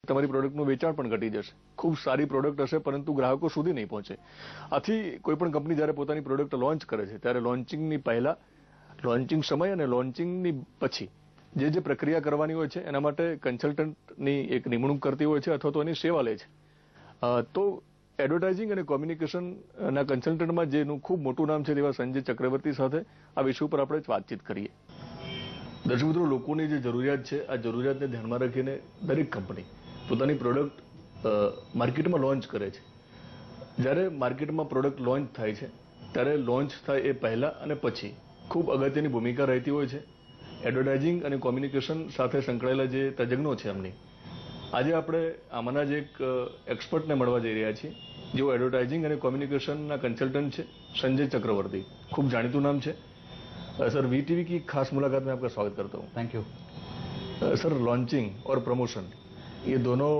તમારી પ્રોડક્ટનું વેચાણ પણ ઘટી જશે. ખૂબ સારી પ્રોડક્ટ હશે પરંતુ ગ્રાહકો સુધી નહીં પહોંચે. આથી કોઈ પણ કંપની જ્યારે પોતાની પ્રોડક્ટ લોન્ચ કરે છે ત્યારે લોન્ચિંગની પહેલા, લોન્ચિંગ સમય અને લોન્ચિંગની પછી જે પ્રક્રિયા કરવાની હોય છે એના માટે કન્સલ્ટન્ટની એક નિમણૂક કરતી હોય છે અથવા તો એની સેવા લે છે. તો એડવર્ટાઇઝિંગ અને કોમ્યુનિકેશનના કન્સલ્ટન્ટમાં જેનું ખૂબ મોટું નામ છે તેવા સંજય ચક્રવર્તી સાથે આ વિષય ઉપર આપણે વાતચીત કરીએ. દર્શક મિત્રો, લોકોની જે જરૂરિયાત છે આ જરૂરિયાતને ધ્યાનમાં રાખીને દરેક કંપની પોતાની પ્રોડક્ટ માર્કેટમાં લોન્ચ કરે છે. જ્યારે માર્કેટમાં પ્રોડક્ટ લોન્ચ થાય છે ત્યારે લોન્ચ થાય એ પહેલા અને પછી ખૂબ અગત્યની ભૂમિકા રહેતી હોય છે એડવર્ટાઇઝિંગ અને કોમ્યુનિકેશન સાથે સંકળાયેલા જે તજજ્ઞો છે એમની. આજે આપણે આમાંના જ એક એક્સપર્ટને મળવા જઈ રહ્યા છીએ જેઓ એડવર્ટાઇઝિંગ અને કોમ્યુનિકેશનના કન્સल्टेंट છે, संजय चक्रवर्ती. खूब जानितु नाम है सर. वीटीवी की खास मुलाकात में आपका स्वागत करता हूँ. Thank you sir. लॉन्चिंग और प्रमोशन ये दोनों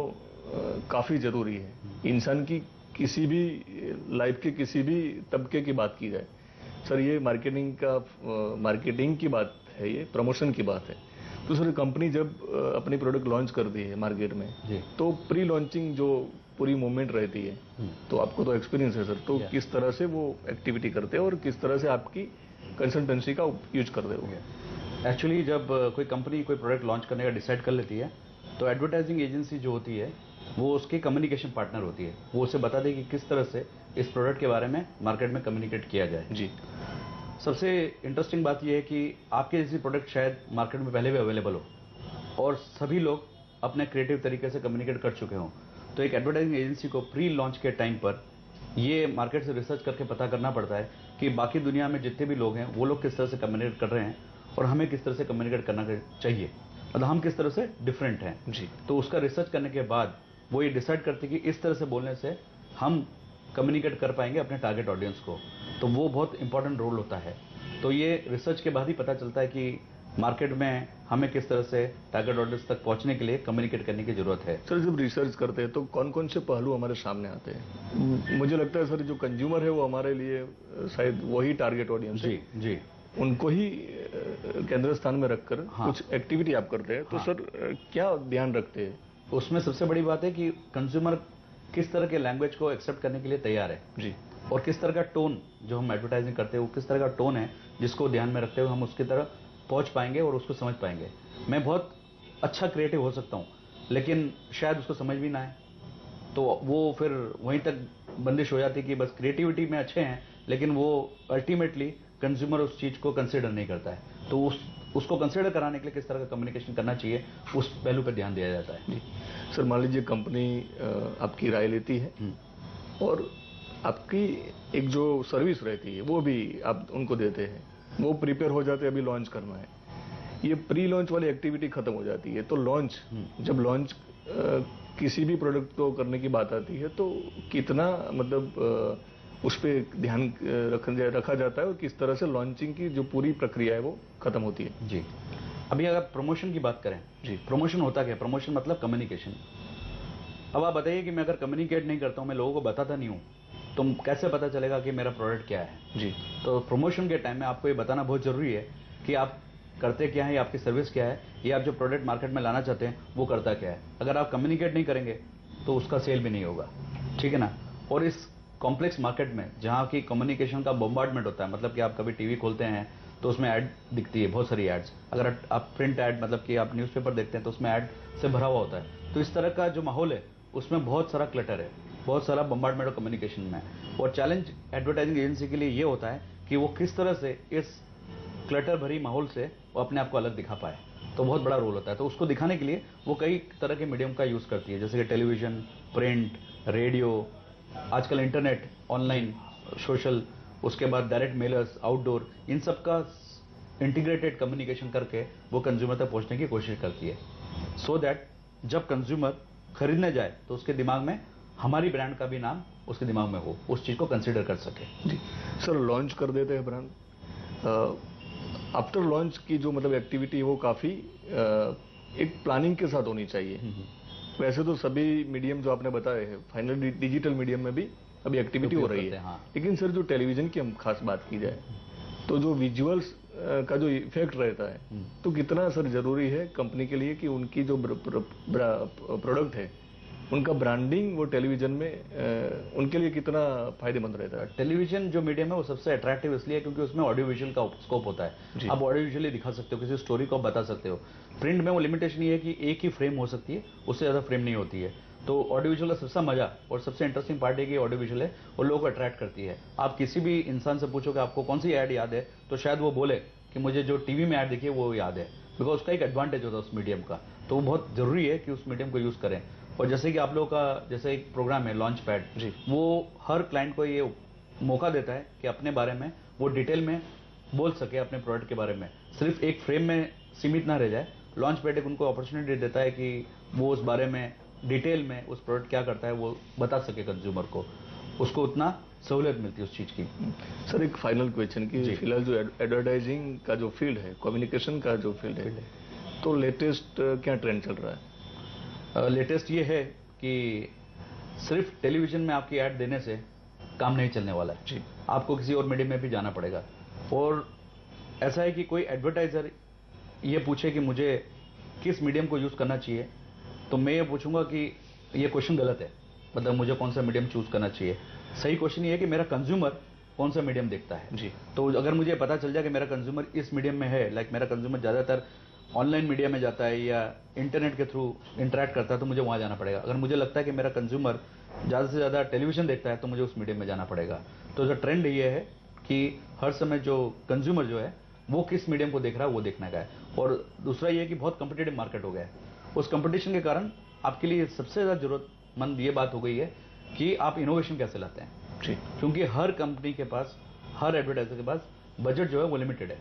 काफ़ी ज़रूरी है. इंसान की किसी भी लाइफ के किसी भी तबके की बात की जाए सर, ये मार्केटिंग की बात है, ये प्रमोशन की बात है. तो सर कंपनी जब अपनी प्रोडक्ट लॉन्च करती है मार्केट में तो प्री लॉन्चिंग जो पूरी मूवमेंट रहती है, तो आपको तो एक्सपीरियंस है सर, तो किस तरह से वो एक्टिविटी करते हैं और किस तरह से आपकी कंसल्टेंसी का यूज करते हो? एक्चुअली जब कोई कंपनी कोई प्रोडक्ट लॉन्च करने का डिसाइड कर लेती है तो एडवर्टाइजिंग एजेंसी जो होती है वो उसकी कम्युनिकेशन पार्टनर होती है. वो उसे बता दे कि किस तरह से इस प्रोडक्ट के बारे में मार्केट में कम्युनिकेट किया जाए. जी. सबसे इंटरेस्टिंग बात यह है कि आपके जैसी प्रोडक्ट शायद मार्केट में पहले भी अवेलेबल हो और सभी लोग अपने क्रिएटिव तरीके से कम्युनिकेट कर चुके हों. तो एक एडवर्टाइजिंग एजेंसी को प्री लॉन्च के टाइम पर ये मार्केट से रिसर्च करके पता करना पड़ता है कि बाकी दुनिया में जितने भी लोग हैं वो लोग किस तरह से कम्युनिकेट कर रहे हैं और हमें किस तरह से कम्युनिकेट करना चाहिए, मतलब हम किस तरह से डिफरेंट हैं. जी. तो उसका रिसर्च करने के बाद वो ये डिसाइड करते हैं कि इस तरह से बोलने से हम कम्युनिकेट कर पाएंगे अपने टारगेट ऑडियंस को. तो वो बहुत इंपॉर्टेंट रोल होता है. तो ये रिसर्च के बाद ही पता चलता है कि मार्केट में हमें किस तरह से टारगेट ऑडियंस तक पहुंचने के लिए कम्युनिकेट करने की जरूरत है. सर जब रिसर्च करते हैं तो कौन कौन से पहलू हमारे सामने आते हैं? मुझे लगता है सर जो कंज्यूमर है वो हमारे लिए शायद वही टारगेट ऑडियंस है. जी. उनको ही केंद्र स्थान में रखकर कुछ एक्टिविटी आप करते हैं. तो सर क्या ध्यान रखते हैं? उसमें सबसे बड़ी बात है कि कंज्यूमर किस तरह के लैंग्वेज को एक्सेप्ट करने के लिए तैयार है. जी. और किस तरह का टोन जो हम एडवर्टाइजिंग करते हैं वो किस तरह का टोन है जिसको ध्यान में रखते हुए हम उसकी तरह पहुंच पाएंगे और उसको समझ पाएंगे. मैं बहुत अच्छा क्रिएटिव हो सकता हूं लेकिन शायद उसको समझ भी ना आए तो वो फिर वहीं तक बंदिश हो जाती है कि बस क्रिएटिविटी में अच्छे हैं लेकिन वो अल्टीमेटली कंज्यूमर उस चीज को कंसिडर नहीं करता है. तो उसको कंसिडर कराने के लिए किस तरह का कम्युनिकेशन करना चाहिए उस पहलू पर ध्यान दिया जाता है. सर मान लीजिए कंपनी आपकी राय लेती है और आपकी एक जो सर्विस रहती है वो भी आप उनको देते हैं, वो प्रिपेयर हो जाते हैं अभी लॉन्च करना है, ये प्री लॉन्च वाली एक्टिविटी खत्म हो जाती है. तो लॉन्च जब लॉन्च किसी भी प्रोडक्ट को करने की बात आती है तो कितना मतलब उस पर ध्यान रखा जाता है और किस तरह से लॉन्चिंग की जो पूरी प्रक्रिया है वो खत्म होती है? जी. अभी अगर प्रमोशन की बात करें, जी, प्रमोशन होता क्या है? प्रमोशन मतलब कम्युनिकेशन. अब आप बताइए कि मैं अगर कम्युनिकेट नहीं करता हूं, मैं लोगों को बताता नहीं हूं, तो कैसे पता चलेगा कि मेरा प्रोडक्ट क्या है? जी. तो प्रमोशन के टाइम में आपको ये बताना बहुत जरूरी है कि आप करते क्या है या आपकी सर्विस क्या है या आप जो प्रोडक्ट मार्केट में लाना चाहते हैं वो करता क्या है. अगर आप कम्युनिकेट नहीं करेंगे तो उसका सेल भी नहीं होगा. ठीक है ना. और इस कॉम्प्लेक्स मार्केट में जहां की कम्युनिकेशन का बॉम्बार्डमेंट होता है, मतलब कि आप कभी टीवी खोलते हैं तो उसमें ऐड दिखती है, बहुत सारी एड्स. अगर आप प्रिंट ऐड मतलब कि आप न्यूज़पेपर देखते हैं तो उसमें ऐड से भरा हुआ होता है. तो इस तरह का जो माहौल है उसमें बहुत सारा क्लटर है, बहुत सारा बॉम्बार्डमेंट और कम्युनिकेशन में. और चैलेंज एडवर्टाइजिंग एजेंसी के लिए ये होता है कि वो किस तरह से इस क्लटर भरी माहौल से वो अपने आप को अलग दिखा पाए. तो बहुत बड़ा रोल होता है. तो उसको दिखाने के लिए वो कई तरह के मीडियम का यूज करती है, जैसे कि टेलीविजन, प्रिंट, रेडियो, आजकल इंटरनेट, ऑनलाइन, सोशल, उसके बाद डायरेक्ट मेलर्स, आउटडोर, इन सब का इंटीग्रेटेड कम्युनिकेशन करके वो कंज्यूमर तक पहुंचने की कोशिश करती है. सो दैट जब कंज्यूमर खरीदने जाए तो उसके दिमाग में हमारी ब्रांड का भी नाम उसके दिमाग में हो, उस चीज को कंसिडर कर सके. जी. सर लॉन्च कर देते हैं ब्रांड, आफ्टर लॉन्च की जो मतलब एक्टिविटी है वो काफी एक प्लानिंग के साथ होनी चाहिए. वैसे तो सभी मीडियम जो आपने बताए हैं फाइनली डिजिटल मीडियम में भी अभी एक्टिविटी हो रही है. हाँ. लेकिन सर जो टेलीविजन की हम खास बात की जाए तो जो विजुअल्स का जो इफेक्ट रहता है, तो कितना सर जरूरी है कंपनी के लिए कि उनकी जो प्रोडक्ट है उनका ब्रांडिंग वो टेलीविजन में उनके लिए कितना फायदेमंद रहता है? टेलीविजन जो मीडियम है वो सबसे अट्रैक्टिव इसलिए है क्योंकि उसमें ऑडियो विजुअल का स्कोप होता है। आप ऑडियो विजुअली दिखा सकते हो, किसी स्टोरी को आप बता सकते हो। प्रिंट में वो लिमिटेशन ये है कि एक ही फ्रेम हो सकती है, उससे ज्यादा फ्रेम नहीं होती है। तो ऑडियो विजुअल का सबसे मजा और सबसे इंटरेस्टिंग पार्ट है कि ऑडियो विजुअल है वो लोगों को अट्रैक्ट करती है। आप किसी भी इंसान से पूछो कि आपको कौन सी एड याद है, तो शायद वो बोले कि मुझे जो टीवी में एड दिखी है वो याद है, बिकॉज उसका एक एडवांटेज होता है उस मीडियम का। तो वो बहुत जरूरी है कि उस मीडियम को यूज करें। और जैसे कि आप लोगों का जैसे एक प्रोग्राम है लॉन्च पैड, वो हर क्लाइंट को ये मौका देता है कि अपने बारे में वो डिटेल में बोल सके, अपने प्रोडक्ट के बारे में सिर्फ एक फ्रेम में सीमित ना रह जाए। लॉन्च पैड एक उनको अपॉर्चुनिटी देता है कि वो उस बारे में डिटेल में उस प्रोडक्ट क्या करता है वो बता सके कंज्यूमर को, उसको उतना सहूलियत मिलती है उस चीज की। सर एक फाइनल क्वेश्चन कि फिलहाल जो एडवर्टाइजिंग का जो फील्ड है, कम्युनिकेशन का जो फील्ड है, तो लेटेस्ट क्या ट्रेंड चल रहा है? लेटेस्ट ये है कि सिर्फ टेलीविजन में आपकी ऐड देने से काम नहीं चलने वाला है जी। आपको किसी और मीडियम में भी जाना पड़ेगा। और ऐसा है कि कोई एडवर्टाइजर ये पूछे कि मुझे किस मीडियम को यूज करना चाहिए, तो मैं ये पूछूंगा कि ये क्वेश्चन गलत है। मतलब मुझे कौन सा मीडियम चूज करना चाहिए, सही क्वेश्चन ये है कि मेरा कंज्यूमर कौन सा मीडियम देखता है जी। तो अगर मुझे पता चल जाए कि मेरा कंज्यूमर इस मीडियम में है, लाइक मेरा कंज्यूमर ज्यादातर ऑनलाइन मीडिया में जाता है या इंटरनेट के थ्रू इंटरेक्ट करता है, तो मुझे वहां जाना पड़ेगा। अगर मुझे लगता है कि मेरा कंज्यूमर ज्यादा से ज्यादा टेलीविजन देखता है, तो मुझे उस मीडियम में जाना पड़ेगा। तो जो ट्रेंड ये है कि हर समय जो कंज्यूमर जो है वो किस मीडियम को देख रहा है वो देखने का है। और दूसरा ये है कि बहुत कॉम्पिटेटिव मार्केट हो गया है। उस कॉम्पिटिशन के कारण आपके लिए सबसे ज्यादा जरूरतमंद ये बात हो गई है कि आप इनोवेशन कैसे लाते हैं जी। क्योंकि हर कंपनी के पास, हर एडवर्टाइजर के पास बजट जो है वो लिमिटेड है।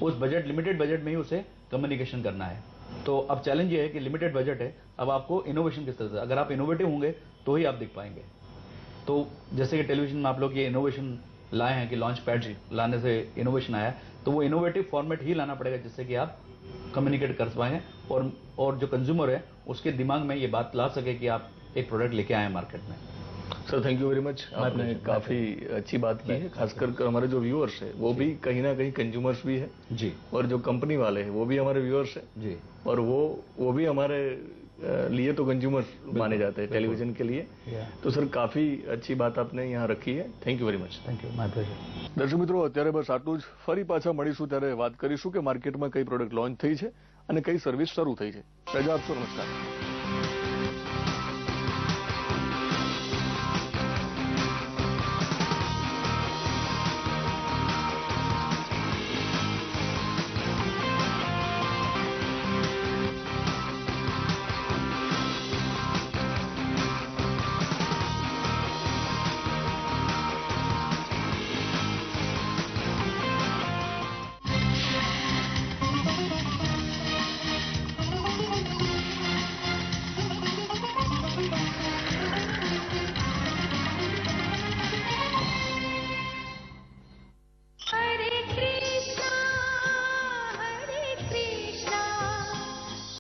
उस लिमिटेड बजट में ही उसे कम्युनिकेशन करना है। तो अब चैलेंज ये है कि लिमिटेड बजट है, अब आपको इनोवेशन किस तरह से, अगर आप इनोवेटिव होंगे तो ही आप दिख पाएंगे। तो जैसे कि टेलीविजन में आप लोग ये इनोवेशन लाए हैं कि लॉन्च पैड लाने से इनोवेशन आया, तो वो इनोवेटिव फॉर्मेट ही लाना पड़ेगा जिससे कि आप कम्युनिकेट कर पाएंगे और जो कंज्यूमर है उसके दिमाग में ये बात ला सके कि आप एक प्रोडक्ट लेके आए मार्केट में। Sir thank you very much, आपने काफी अच्छी बात की है। खासकर हमारे जो व्यूअर्स है वो भी कहीं ना कहीं कंज्यूमर्स भी है जी, और जो कंपनी वाले हैं वो भी हमारे व्यूअर्स है जी, और वो भी हमारे लिए तो कंज्यूमर्स माने जाते हैं टेलीविजन के लिए। तो सर काफी अच्छी बात आपने यहाँ रखी है। Thank you very much. Thank you, my pleasure. દર્શક મિત્રો અત્યારે બસ આટલું જ, ફરી પાછા મળીશું ત્યારે વાત કરીશું કે માર્કેટમાં કઈ પ્રોડક્ટ લોન્ચ થઈ છે અને કઈ સર્વિસ શરૂ થઈ છે. રજા આપશો, નમસ્કાર.